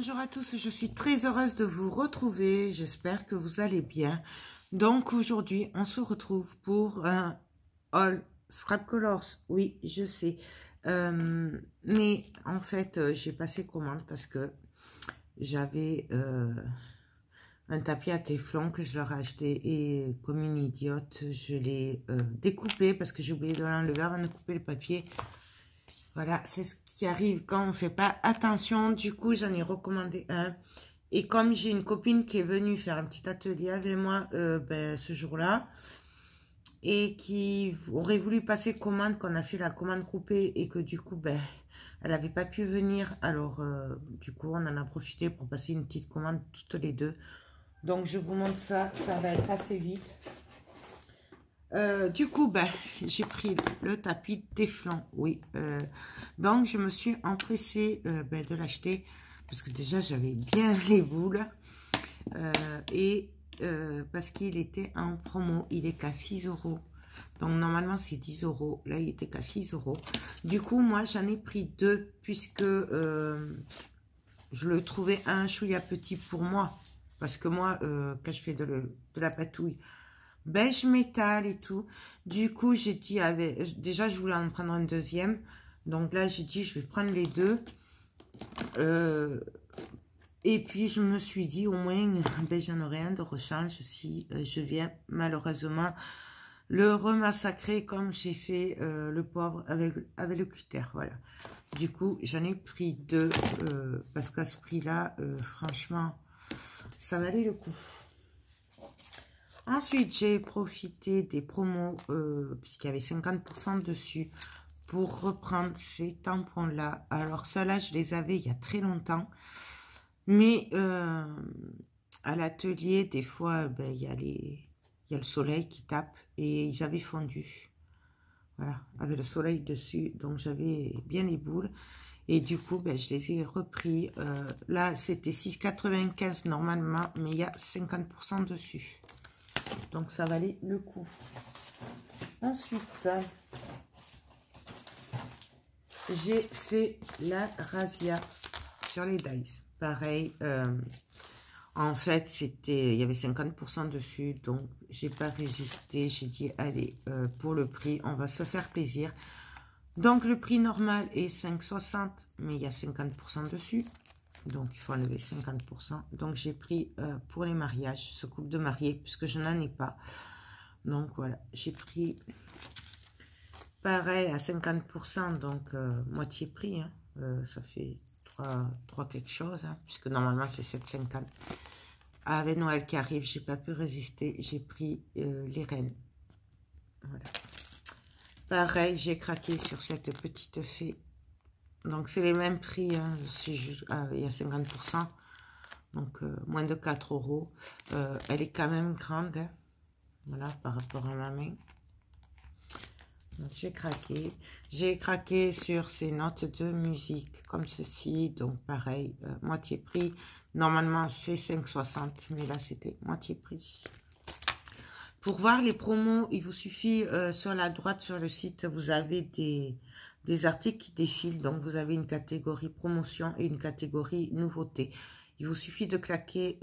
Bonjour à tous, je suis très heureuse de vous retrouver, j'espère que vous allez bien. Donc aujourd'hui, on se retrouve pour un haul Scrap Colors, oui, je sais. Mais en fait, j'ai passé commande parce que j'avais un tapis à téflon que je leur ai acheté et comme une idiote, je l'ai découpé parce que j'ai oublié de l'enlever avant de couper le papier. Voilà, c'est ce qui arrive quand on ne fait pas attention. Du coup, j'en ai recommandé un. Et comme j'ai une copine qui est venue faire un petit atelier avec moi ce jour-là, et qui aurait voulu passer commande, qu'on a fait la commande groupée, et que du coup, elle n'avait pas pu venir. Alors, du coup, on en a profité pour passer une petite commande toutes les deux. Donc, je vous montre ça, ça va être assez vite. Du coup, j'ai pris le tapis téflon, oui. Donc, je me suis empressée de l'acheter parce que déjà, j'avais bien les boules. Parce qu'il était en promo, il est qu'à 6 €. Donc, normalement, c'est 10 €. Là, il était qu'à 6 €. Du coup, moi, j'en ai pris deux puisque je le trouvais un chouïa petit pour moi. Parce que moi, quand je fais de la patouille, beige métal et tout. Du coup, j'ai dit, déjà, je voulais en prendre un deuxième. Donc là, j'ai dit, je vais prendre les deux. Et puis, je me suis dit, au moins, j'en aurai un de rechange si je viens malheureusement le remassacrer comme j'ai fait le pauvre avec le cutter. Voilà. Du coup, j'en ai pris deux parce qu'à ce prix-là, franchement, ça valait le coup. Ensuite, j'ai profité des promos, puisqu'il y avait 50% dessus, pour reprendre ces tampons-là. Alors, ceux-là, je les avais il y a très longtemps. Mais à l'atelier, des fois, il y a le soleil qui tape et ils avaient fondu. Voilà, avec le soleil dessus. Donc, j'avais bien les boules. Et du coup, je les ai repris. Là, c'était 6,95 normalement, mais il y a 50% dessus. Donc, ça valait le coup. Ensuite, j'ai fait la razzia sur les dies. Pareil, en fait, il y avait 50% dessus, donc j'ai pas résisté. J'ai dit, allez, pour le prix, on va se faire plaisir. Donc, le prix normal est 5,60, mais il y a 50% dessus. Donc, il faut enlever 50%. Donc, j'ai pris pour les mariages, ce coupe de mariée, puisque je n'en ai pas. Donc, voilà, j'ai pris pareil à 50%, donc moitié prix. Hein. Ça fait 3 quelque chose, hein, puisque normalement, c'est 7,50. Avec Noël qui arrive, j'ai pas pu résister. J'ai pris les reines. Voilà. Pareil, j'ai craqué sur cette petite fée. Donc, c'est les mêmes prix. Hein, il y a 50%. Donc, moins de 4 €. Elle est quand même grande. Hein, voilà, par rapport à ma main. J'ai craqué. J'ai craqué sur ces notes de musique. Comme ceci. Donc, pareil, moitié prix. Normalement, c'est 5,60. Mais là, c'était moitié prix. Pour voir les promos, il vous suffit sur la droite sur le site, vous avez des articles qui défilent. Donc, vous avez une catégorie promotion et une catégorie nouveauté. Il vous suffit de cliquer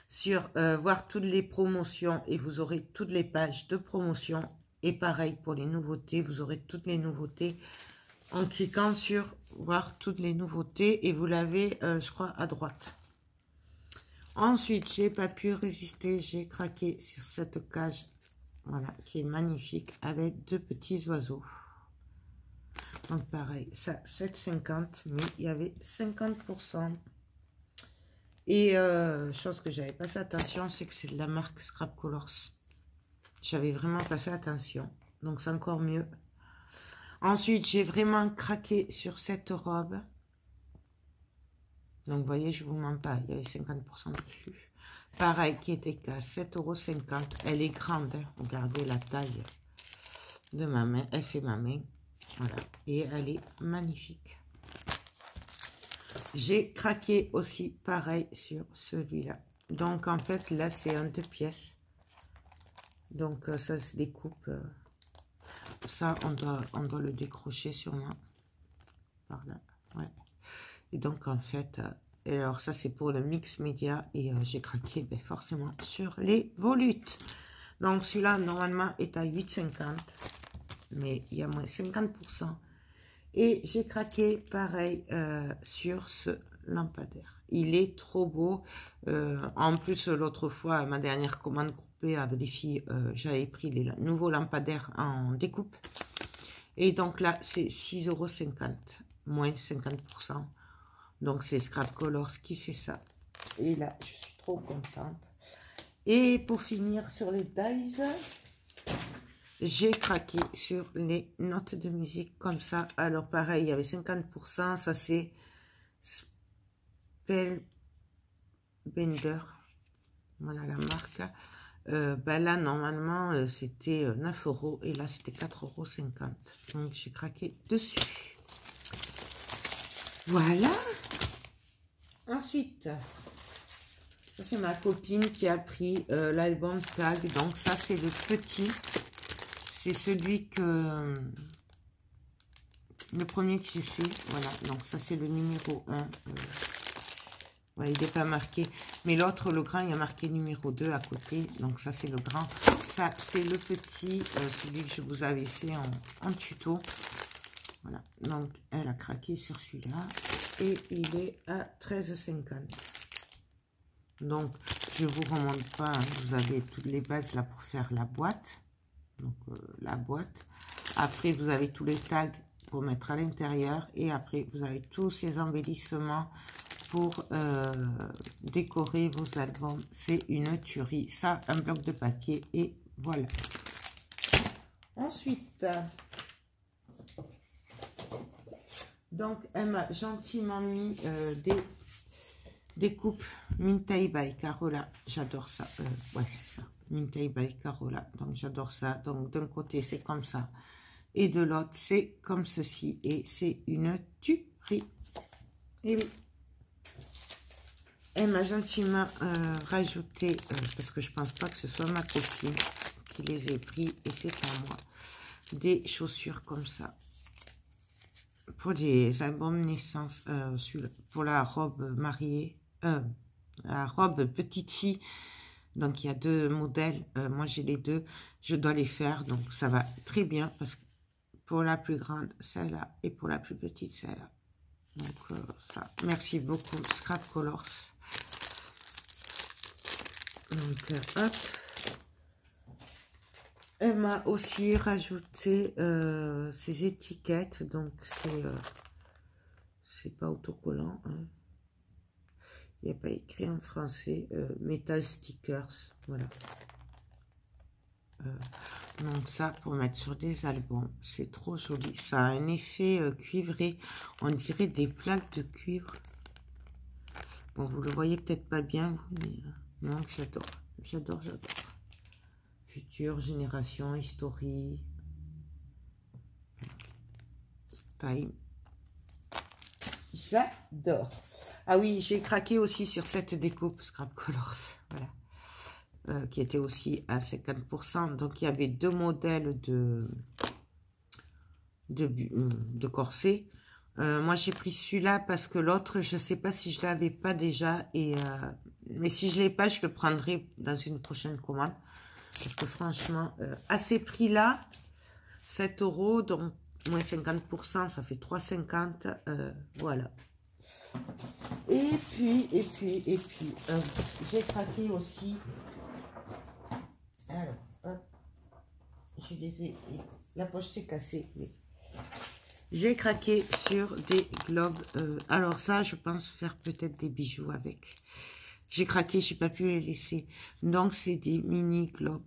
sur voir toutes les promotions et vous aurez toutes les pages de promotion. Et pareil pour les nouveautés, vous aurez toutes les nouveautés en cliquant sur voir toutes les nouveautés et vous l'avez, je crois, à droite. Ensuite, j'ai pas pu résister, j'ai craqué sur cette cage, voilà, qui est magnifique, avec deux petits oiseaux. Donc pareil, ça 7,50, mais il y avait 50%. Et chose que j'avais pas fait attention, c'est que c'est de la marque Scrap Colors. J'avais vraiment pas fait attention, donc c'est encore mieux. Ensuite, j'ai vraiment craqué sur cette robe. Donc, vous voyez, je ne vous mens pas, il y avait 50% dessus. Pareil, qui était qu'à 7,50 €. Elle est grande, hein. Regardez la taille de ma main. Elle fait ma main. Voilà. Et elle est magnifique. J'ai craqué aussi, pareil, sur celui-là. Donc, en fait, là, c'est un 2 pièces. Donc, ça se découpe. Ça, on doit le décrocher sûrement. Par là. Ouais. Et donc, en fait, alors ça, c'est pour le mix média. Et j'ai craqué ben, forcément sur les volutes. Donc, celui-là, normalement, est à 8,50. Mais il y a moins 50%. Et j'ai craqué, pareil, sur ce lampadaire. Il est trop beau. En plus, l'autre fois, ma dernière commande groupée avec les filles, j'avais pris les nouveaux lampadaires en découpe. Et donc là, c'est 6,50 €, moins 50%. Donc, c'est Scrap Colors qui fait ça. Et là, je suis trop contente. Et pour finir sur les dies, j'ai craqué sur les notes de musique comme ça. Alors, pareil, il y avait 50%. Ça, c'est Spellbender. Voilà la marque. Ben là, normalement, c'était 9 € et là, c'était 4,50 €. Donc, j'ai craqué dessus. Voilà. Ensuite, ça, c'est ma copine qui a pris l'album Tag. Donc, ça, c'est le petit. C'est celui que... le premier que j'ai fait. Voilà. Donc, ça, c'est le numéro 1. Ouais, il n'est pas marqué. Mais l'autre, le grand, il y a marqué numéro 2 à côté. Donc, ça, c'est le grand. Ça, c'est le petit, celui que je vous avais fait en tuto. Voilà. Donc, elle a craqué sur celui-là. Et il est à 13,50 €. Donc, je ne vous remonte pas. Hein, vous avez toutes les bases là pour faire la boîte. Donc, la boîte. Après, vous avez tous les tags pour mettre à l'intérieur. Et après, vous avez tous ces embellissements pour décorer vos albums. C'est une tuerie. Ça, un bloc de papier et voilà. Ensuite, donc elle m'a gentiment mis des coupes Mintai by Carola. J'adore ça. Ouais, c'est ça. Mintai by Carola. Donc j'adore ça. Donc d'un côté, c'est comme ça. Et de l'autre, c'est comme ceci. Et c'est une tuerie. Et oui. Elle m'a gentiment rajouté, parce que je pense pas que ce soit ma copine qui les ait pris, et c'est à moi, des chaussures comme ça. Pour des albums naissance, pour la robe mariée, la robe petite fille. Donc il y a deux modèles, moi j'ai les deux, je dois les faire, donc ça va très bien, parce que pour la plus grande, celle-là, et pour la plus petite, celle-là. Donc ça, merci beaucoup, Scrap Colors. Donc, hop. Elle m'a aussi rajouté ces étiquettes. Donc, c'est pas autocollant. Hein. Il n'y a pas écrit en français. Metal stickers. Voilà. Donc, ça, pour mettre sur des albums. C'est trop joli. Ça a un effet cuivré. On dirait des plaques de cuivre. Bon, vous le voyez peut-être pas bien, vous, mais... non, j'adore. J'adore, j'adore. Future, génération, history. Time. J'adore. Ah oui, j'ai craqué aussi sur cette découpe Scrap Colors. Voilà. Qui était aussi à 50%. Donc, il y avait deux modèles de corset. Moi, j'ai pris celui-là parce que l'autre, je ne sais pas si je ne l'avais pas déjà. Mais si je ne l'ai pas, je le prendrai dans une prochaine commande. Parce que franchement, à ces prix-là, 7 €, donc moins 50%, ça fait 3,50 €. Voilà. Et puis, j'ai craqué aussi. Alors, hop, je les ai... La poche s'est cassée. J'ai craqué sur des globes. Alors ça, je pense faire peut-être des bijoux avec. J'ai craqué, je n'ai pas pu les laisser. Donc, c'est des mini globes.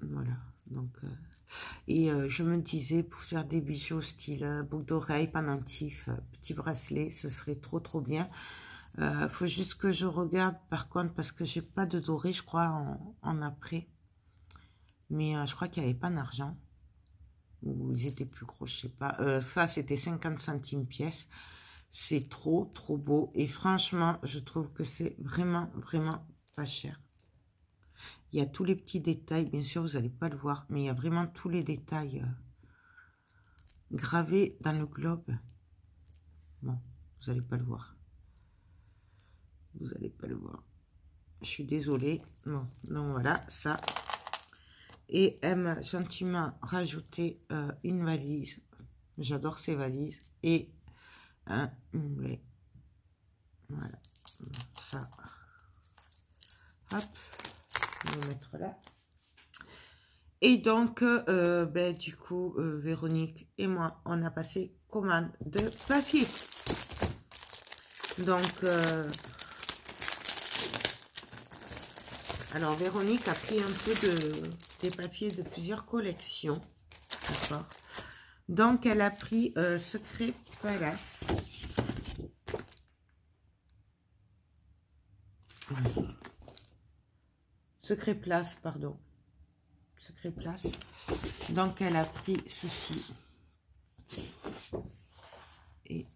Voilà. Donc, je me disais, pour faire des bijoux style boucle d'oreille, pendentif, petit bracelet, ce serait trop, trop bien. Faut juste que je regarde, par contre, parce que j'ai pas de doré, je crois, en après. Mais je crois qu'il n'y avait pas d'argent. Ou ils étaient plus gros, je sais pas. Ça, c'était 50 centimes pièce. C'est trop, trop beau. Et franchement, je trouve que c'est vraiment, vraiment pas cher. Il y a tous les petits détails. Bien sûr, vous n'allez pas le voir. Mais il y a vraiment tous les détails gravés dans le globe. Bon, Vous n'allez pas le voir. Vous n'allez pas le voir. Je suis désolée. Bon, donc voilà, ça. Et elle m'a gentiment rajouté une valise. J'adore ces valises. Et un mulet. Voilà. Ça. Hop. Je vais le mettre là. Et donc, ben, du coup, Véronique et moi, on a passé commande de papier. Donc, alors Véronique a pris un peu des papiers de plusieurs collections. D'accord. Donc, elle a pris Secret Palace. Secret Place, pardon. Secret Place. Donc, elle a pris ceci. Et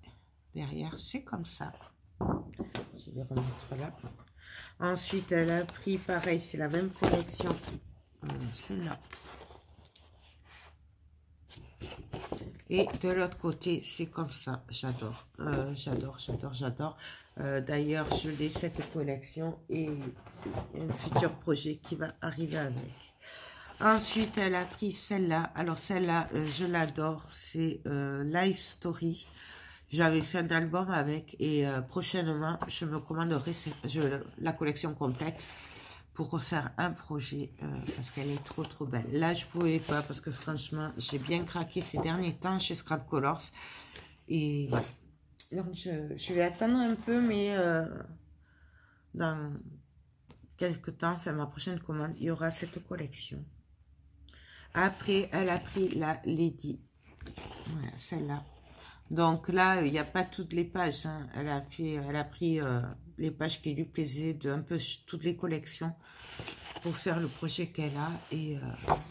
derrière, c'est comme ça. Je vais remettre là. Ensuite, elle a pris, pareil, c'est la même collection. Celle-là. Et de l'autre côté, c'est comme ça. J'adore. J'adore. D'ailleurs, je l'ai cette collection et un futur projet qui va arriver avec. Ensuite, elle a pris celle-là. Alors, celle-là, je l'adore. C'est Life Story. J'avais fait un album avec et prochainement, je me commanderai la collection complète pour refaire un projet parce qu'elle est trop belle. Là, je pouvais pas parce que franchement, j'ai bien craqué ces derniers temps chez Scrap Colors. Et voilà. Donc, je vais attendre un peu, mais dans quelques temps, enfin ma prochaine commande, il y aura cette collection. Après, elle a pris la Lady. Voilà, celle-là. Donc là, il n'y a pas toutes les pages. Hein. Elle a pris les pages qui lui plaisaient de un peu toutes les collections pour faire le projet qu'elle a. Et,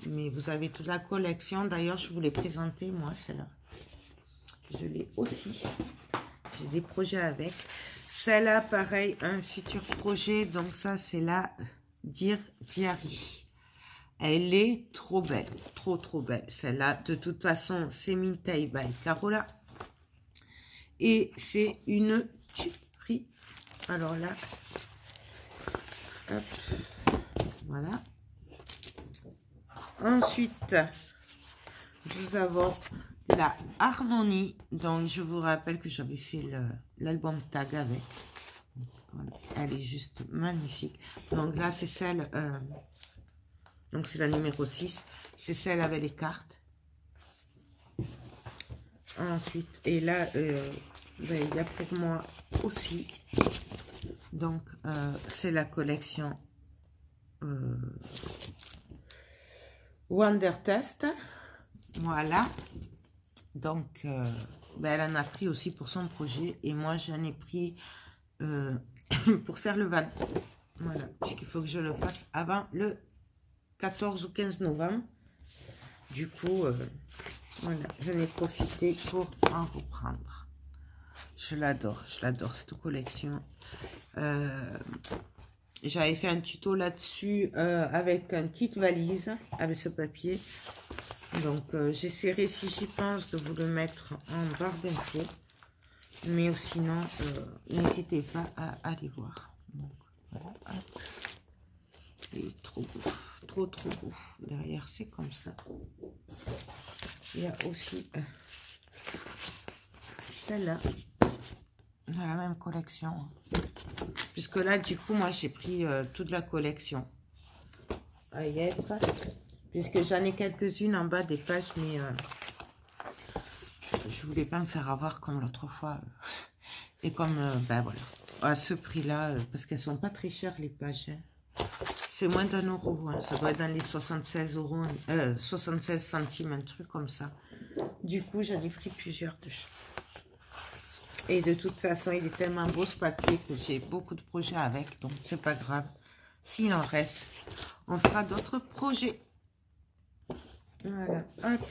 mais vous avez toute la collection. D'ailleurs, je vous l'ai présentée, moi, celle-là. Je l'ai aussi. J'ai des projets avec. Celle-là, pareil, un futur projet. Donc ça, c'est la Dear Diary. Elle est trop belle. Trop belle. Celle-là, de toute façon, c'est Mintai by Carola. Et c'est une tuerie. Alors là, hop, voilà. Ensuite, nous avons la Harmonie. Donc, je vous rappelle que j'avais fait l'album tag avec. Voilà. Elle est juste magnifique. Donc là, c'est celle, donc c'est la numéro 6. C'est celle avec les cartes. Ensuite, et là, ben, il y a pour moi aussi, donc c'est la collection Wonder Test, voilà, donc ben, elle en a pris aussi pour son projet, et moi j'en ai pris pour faire le van, voilà, puisqu'il faut que je le fasse avant le 14 ou 15 novembre, du coup, voilà, j'en ai profité pour en reprendre. Je l'adore cette collection. J'avais fait un tuto là-dessus avec un kit valise, avec ce papier. Donc, j'essaierai, si j'y pense, de vous le mettre en barre d'infos. Mais sinon, n'hésitez pas à aller voir. Donc, voilà. Il est trop beau. Trop beau. Derrière, c'est comme ça. Il y a aussi celle-là. Dans la même collection. Puisque là, du coup, moi, j'ai pris toute la collection. À y être. Puisque j'en ai quelques-unes en bas des pages, mais je voulais pas me faire avoir comme l'autre fois. Et comme, ben voilà. À ce prix-là, parce qu'elles sont pas très chères, les pages. Hein. C'est moins d'1 euro. Hein. Ça doit être dans les 76 euros, 76 centimes, un truc comme ça. Du coup, j'en ai pris plusieurs de chaque. Et de toute façon, il est tellement beau ce papier que j'ai beaucoup de projets avec. Donc, c'est pas grave. S'il en reste, on fera d'autres projets. Voilà. Hop.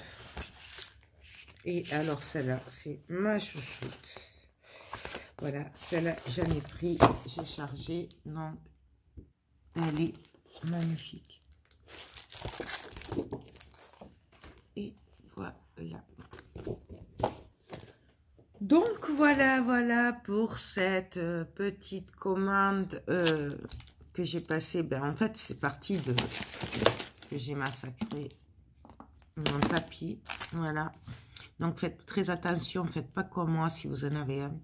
Et alors, celle-là, c'est ma chouchoute. Voilà. Celle-là, j'en ai pris. J'ai chargé. Donc, elle est magnifique. Et voilà. Donc voilà pour cette petite commande que j'ai passée. Ben, en fait, c'est parti de que j'ai massacré mon tapis. Voilà. Donc faites très attention, faites pas comme moi si vous en avez un.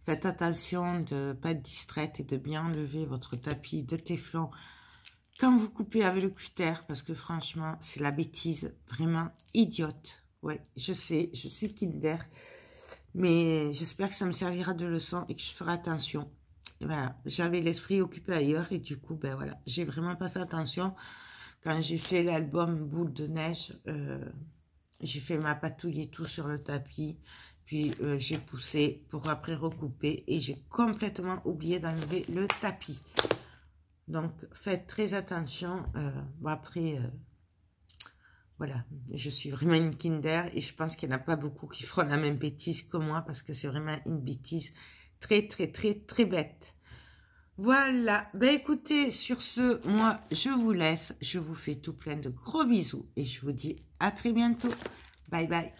Faites attention de ne pas être distraite et de bien enlever votre tapis de téflon quand vous coupez avec le cutter, parce que franchement, c'est la bêtise vraiment idiote. Ouais, je sais, je suis Kinder, mais j'espère que ça me servira de leçon et que je ferai attention. Et voilà, j'avais l'esprit occupé ailleurs et du coup, ben voilà, j'ai vraiment pas fait attention. Quand j'ai fait l'album Boule de neige, j'ai fait ma patouille et tout sur le tapis. Puis j'ai poussé pour après recouper et j'ai complètement oublié d'enlever le tapis. Donc faites très attention. Bon, après, voilà, je suis vraiment une Kinder et je pense qu'il n'y en a pas beaucoup qui feront la même bêtise que moi parce que c'est vraiment une bêtise très bête. Voilà, ben écoutez, sur ce, moi je vous laisse, je vous fais tout plein de gros bisous et je vous dis à très bientôt. Bye bye.